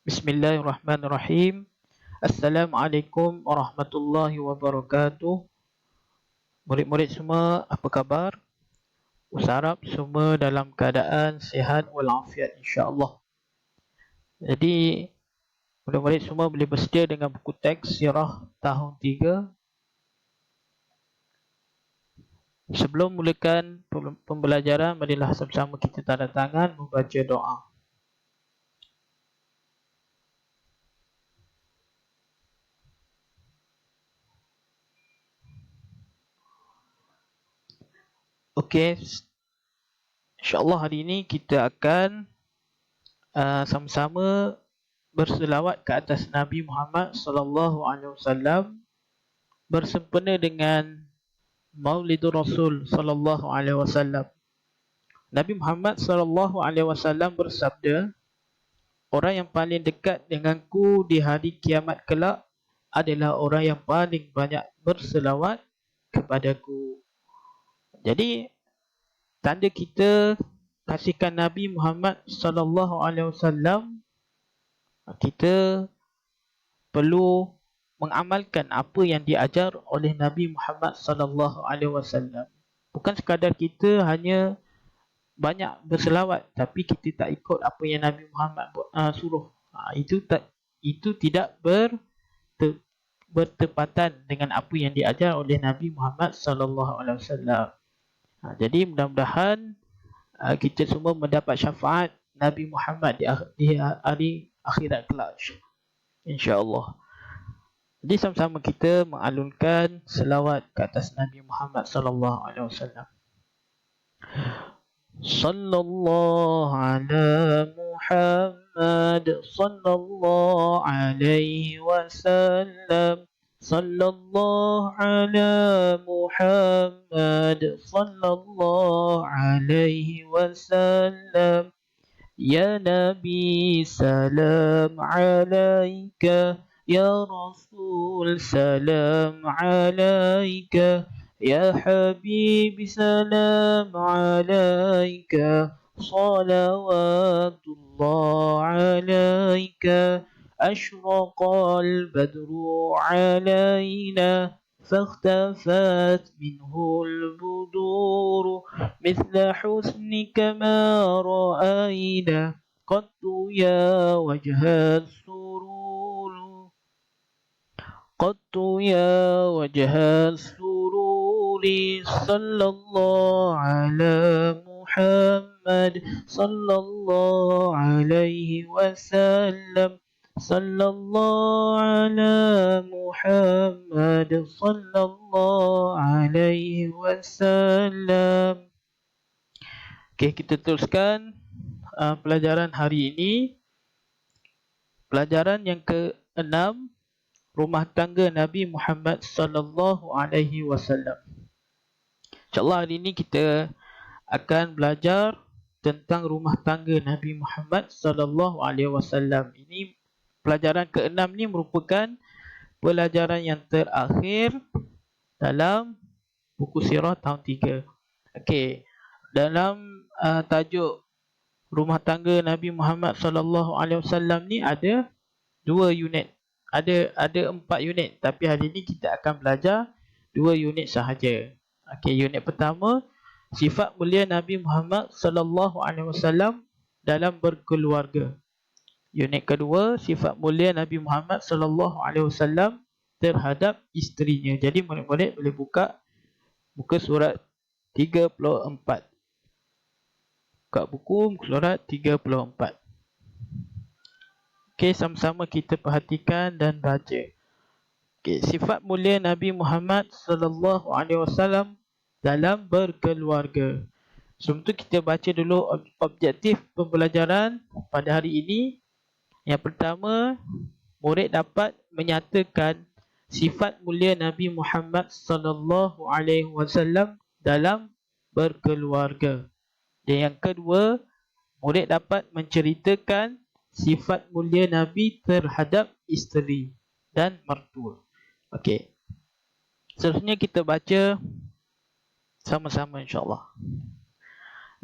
Bismillahirrahmanirrahim. Assalamualaikum warahmatullahi wabarakatuh. Murid-murid semua, apa khabar? Usarap semua dalam keadaan sihat walafiat insya-Allah. Jadi, murid-murid semua boleh bersedia dengan buku teks Sirah tahun 3. Sebelum mulakan pembelajaran, marilah sama-sama kita tanda tangan membaca doa. Okey, insya-Allah hari ini kita akan sama-sama berselawat ke atas Nabi Muhammad sallallahu alaihi wasallam bersempena dengan Maulidur Rasul sallallahu alaihi wasallam. Nabi Muhammad sallallahu alaihi wasallam bersabda, orang yang paling dekat denganku di hari kiamat kelak adalah orang yang paling banyak berselawat kepadaku. Jadi tanda kita kasihkan Nabi Muhammad sallallahu alaihi wasallam, kita perlu mengamalkan apa yang diajar oleh Nabi Muhammad sallallahu alaihi wasallam. Bukan sekadar kita hanya banyak berselawat tapi kita tak ikut apa yang Nabi Muhammad suruh. Itu tidak bertepatan dengan apa yang diajar oleh Nabi Muhammad sallallahu alaihi wasallam. Jadi mudah-mudahan kita semua mendapat syafaat Nabi Muhammad di hari akhirat kelak, insya-Allah. Jadi sama-sama kita mengalunkan selawat ke atas Nabi Muhammad sallallahu alaihi wasallam. Sallallahu ala Muhammad sallallahu alaihi wasallam. Sallallahu ala Muhammad sallallahu alaihi wasallam. Ya Nabi salam alaika, ya Rasul salam alaika, ya Habib salam alaika, salawatullah alaika. أشرق البدر علينا فاختفت منه البدور مثل حسنك ما رأينا قط يا وجه السرور قط يا وجه السرور صلى الله على محمد صلى الله عليه وسلم Sallallahu ala Muhammad sallallahu alaihi wasallam. Okey, kita teruskan pelajaran hari ini. Pelajaran yang ke-6, rumah tangga Nabi Muhammad sallallahu alaihi wasallam. InsyaAllah hari ini kita akan belajar tentang rumah tangga Nabi Muhammad sallallahu alaihi wasallam. Ini pelajaran ke-6 ni merupakan pelajaran yang terakhir dalam buku sirah tahun 3. Okey, dalam tajuk rumah tangga Nabi Muhammad sallallahu alaihi wasallam ni ada 2 unit. Ada 4 unit, tapi hari ni kita akan belajar 2 unit sahaja. Okey, unit pertama, sifat mulia Nabi Muhammad sallallahu alaihi wasallam dalam berkeluarga. Unit kedua, sifat mulia Nabi Muhammad sallallahu alaihi wasallam terhadap isterinya. Jadi murid-murid boleh buka muka surat 34. Buka buku muka surat 34. Okey, sama-sama kita perhatikan dan baca. Okey, sifat mulia Nabi Muhammad sallallahu alaihi wasallam dalam berkeluarga. Sebelum tu kita baca dulu objektif pembelajaran pada hari ini. Yang pertama, murid dapat menyatakan sifat mulia Nabi Muhammad sallallahu alaihi wasallam dalam berkeluarga. Dan yang kedua, murid dapat menceritakan sifat mulia Nabi terhadap isteri dan mertua. Okey. Seterusnya kita baca sama-sama insya-Allah.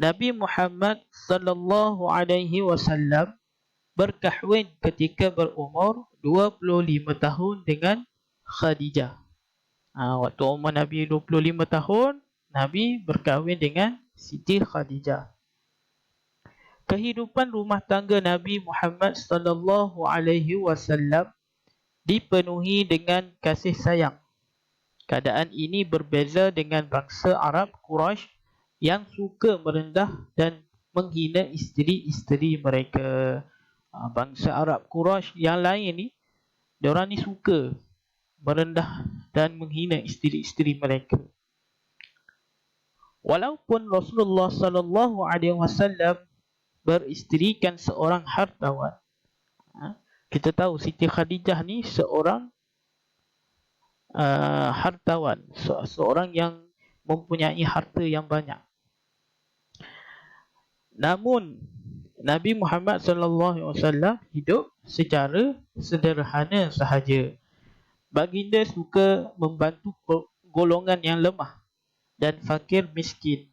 Nabi Muhammad sallallahu alaihi wasallam berkahwin ketika berumur 25 tahun dengan Khadijah. Waktu umur Nabi 25 tahun, Nabi berkahwin dengan Siti Khadijah. Kehidupan rumah tangga Nabi Muhammad sallallahu alaihi wasallam dipenuhi dengan kasih sayang. Keadaan ini berbeza dengan bangsa Arab Quraisy yang suka merendah dan menghina isteri-isteri mereka. Bangsa Arab Quraisy yang lain ni, diorang ni suka merendah dan menghina isteri-isteri mereka. Walaupun Rasulullah sallallahu alaihi wasallam beristerikan seorang hartawan, kita tahu Siti Khadijah ni seorang hartawan, seorang yang mempunyai harta yang banyak. Namun Nabi Muhammad sallallahu alaihi wasallam hidup secara sederhana sahaja. Baginda suka membantu golongan yang lemah dan fakir miskin.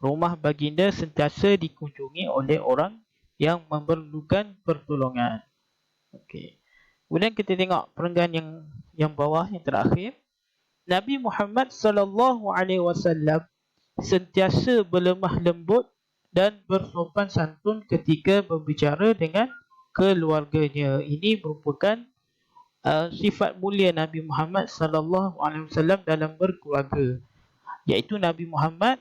Rumah baginda sentiasa dikunjungi oleh orang yang memerlukan pertolongan. Okey. Kemudian kita tengok perenggan yang bawah, yang terakhir. Nabi Muhammad sallallahu alaihi wasallam sentiasa berlemah lembut dan bersopan santun ketika berbicara dengan keluarganya. Ini merupakan sifat mulia Nabi Muhammad sallallahu alaihi wasallam dalam berkeluarga, iaitu Nabi Muhammad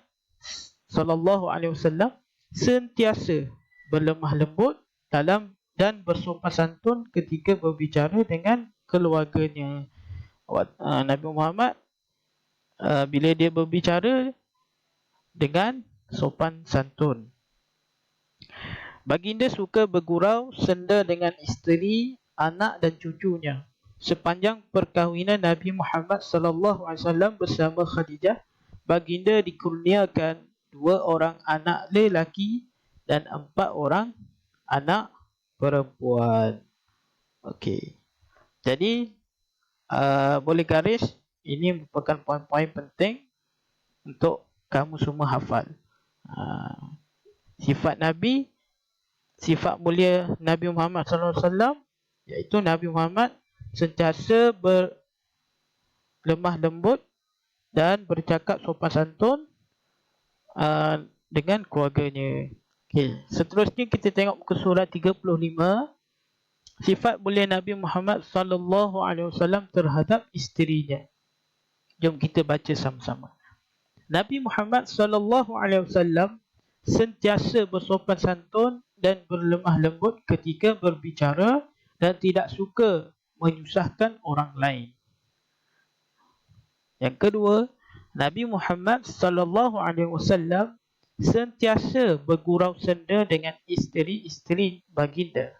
sallallahu alaihi wasallam sentiasa berlemah lembut dalam dan bersopan santun ketika berbicara dengan keluarganya. Nabi Muhammad bila dia berbicara dengan sopan santun. Baginda suka bergurau senda dengan isteri, anak dan cucunya. Sepanjang perkahwinan Nabi Muhammad sallallahu alaihi wasallam bersama Khadijah, baginda dikurniakan 2 orang anak lelaki dan 4 orang anak perempuan. Okey. Jadi boleh garis, ini merupakan poin-poin penting untuk kamu semua hafal. Sifat Nabi, sifat mulia Nabi Muhammad sallallahu alaihi wasallam, iaitu Nabi Muhammad sentiasa berlemah lembut dan bercakap sopan santun dengan keluarganya. Okay. Seterusnya kita tengok muka surat 35. Sifat mulia Nabi Muhammad sallallahu alaihi wasallam terhadap isterinya. Jom kita baca sama-sama. Nabi Muhammad sallallahu alaihi wasallam sentiasa bersopan santun dan berlemah lembut ketika berbicara dan tidak suka menyusahkan orang lain. Yang kedua, Nabi Muhammad sallallahu alaihi wasallam sentiasa bergurau senda dengan isteri-isteri baginda.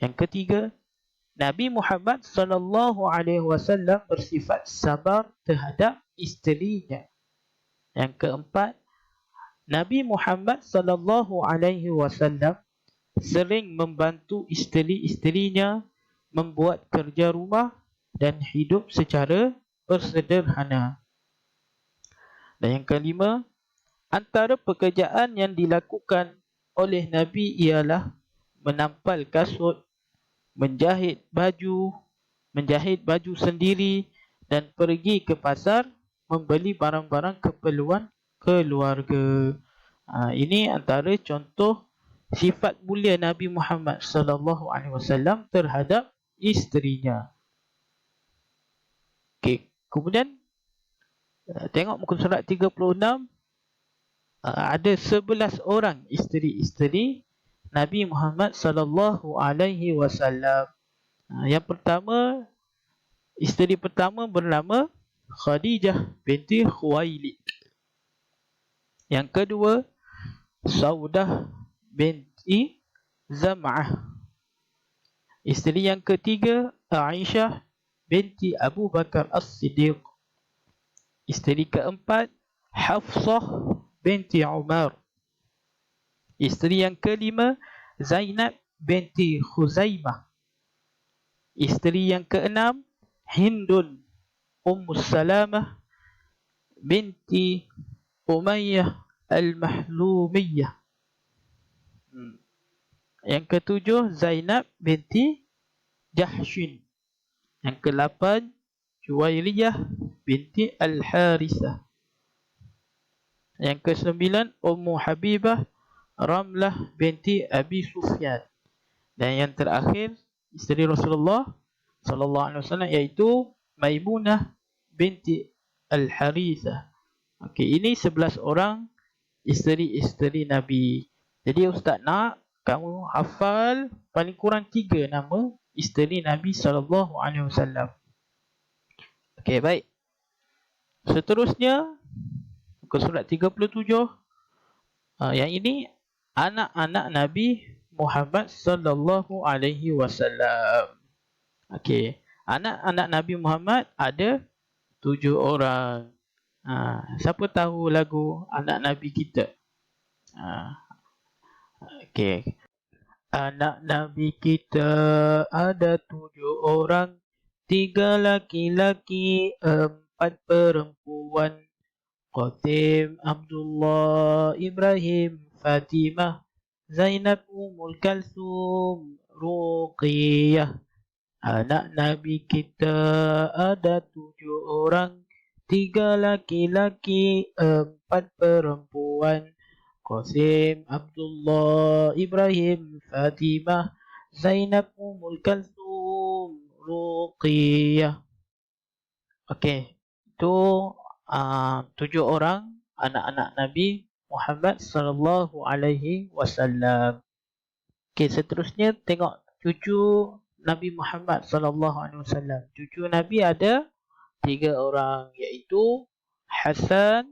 Yang ketiga, Nabi Muhammad sallallahu alaihi wasallam bersifat sabar terhadap isterinya. Yang keempat, Nabi Muhammad sallallahu alaihi wasallam sering membantu isteri-isterinya membuat kerja rumah dan hidup secara bersederhana. Dan yang kelima, antara pekerjaan yang dilakukan oleh Nabi ialah menampal kasut, menjahit baju sendiri dan pergi ke pasar membeli barang-barang keperluan keluarga. Ini antara contoh sifat mulia Nabi Muhammad sallallahu alaihi wasallam terhadap isterinya. Okey, kemudian tengok muka surat 36. Ada 11 orang isteri-isteri Nabi Muhammad sallallahu alaihi wasallam. Yang pertama, isteri pertama bernama Khadijah binti Khuwailid. Yang kedua, Saudah binti Zam'ah. Isteri yang ketiga, Aisyah binti Abu Bakar As-Siddiq. Isteri keempat, Hafsah binti Umar. Isteri yang kelima, Zainab binti Khuzaimah. Isteri yang keenam, Hindun Ummus Salamah binti Umayyah Al-Mahlumiyah. Yang ketujuh, Zainab binti Jahshin. Yang ke-8, Juwairiyah binti Al-Harithah. Yang ke-9, Ummu Habibah Ramlah binti Abi Sufyan. Dan yang terakhir, isteri Rasulullah sallallahu alaihi wasallam, iaitu Maimunah binti Al-Harithah. Okey, ini 11 orang isteri-isteri Nabi. Jadi ustaz nak kamu hafal paling kurang 3 nama isteri Nabi sallallahu alaihi wasallam. Okey, baik. Seterusnya ke surat 37. Yang ini anak-anak Nabi Muhammad sallallahu alaihi wasallam. Okey, anak-anak Nabi Muhammad ada 7 orang. Siapa tahu lagu anak Nabi kita? Okey. Anak Nabi kita ada 7 orang, 3 laki-laki, 4 perempuan. Qasim, Abdullah, Ibrahim, Fatimah, Zainab, Ummul Kalsum, Ruqiyah. Anak Nabi kita ada 7 orang, 3 laki-laki, 4 perempuan. Qasim, Abdullah, Ibrahim, Fatimah, Zainab, Ummul Kalsum, Ruqiyah. Okey, itu 7 orang anak-anak Nabi Muhammad sallallahu alaihi wasallam. Okey, seterusnya tengok cucu Nabi Muhammad sallallahu alaihi wasallam. Cucu Nabi ada 3 orang, iaitu Hasan,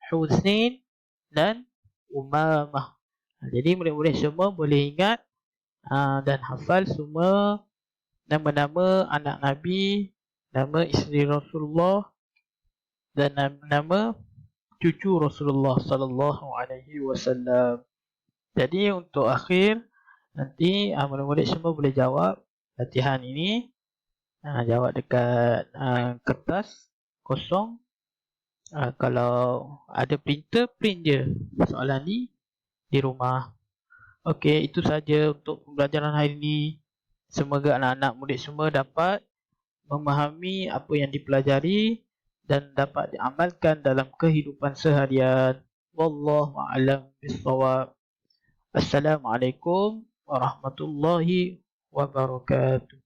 Husain dan Umamah. Jadi murid-murid semua boleh ingat dan hafal semua nama-nama anak Nabi, nama isteri Rasulullah dan nama cucu Rasulullah sallallahu alaihi wasallam. Jadi untuk akhir nanti murid-murid semua boleh jawab latihan ini. Jawab dekat kertas kosong. Kalau ada printer, print je soalan ni di rumah. Okey, itu saja untuk pembelajaran hari ini. Semoga anak-anak murid semua dapat memahami apa yang dipelajari dan dapat diamalkan dalam kehidupan seharian. Wallahu a'lam bishawab. Assalamualaikum warahmatullahi wabarakatuh.